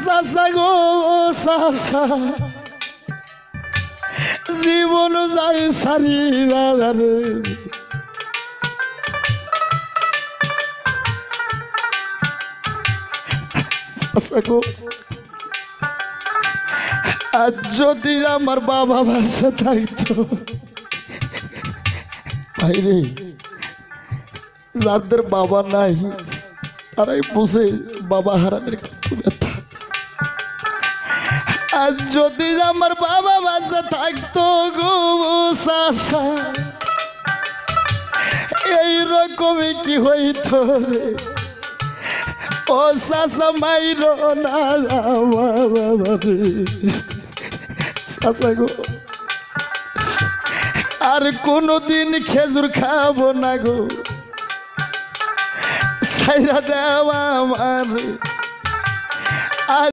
চাচা গো চাচা জীবন যায় সারি রে চাচা গো আজ যদি আমার বাবা বাচ্চা থাকতো ভাইরে যাদের বাবা নাই তারাই বুঝে বাবা হারানোর কত ব্যথা। আর যদি আমার বাবা বাচ্চা থাকতো গো চাচা এইরকমই কি হইতো রে ও চাচা মাইর না চাচা গো আর কোনদিন খেজুর খাবো না গো ছাইরা দেওয়া আমার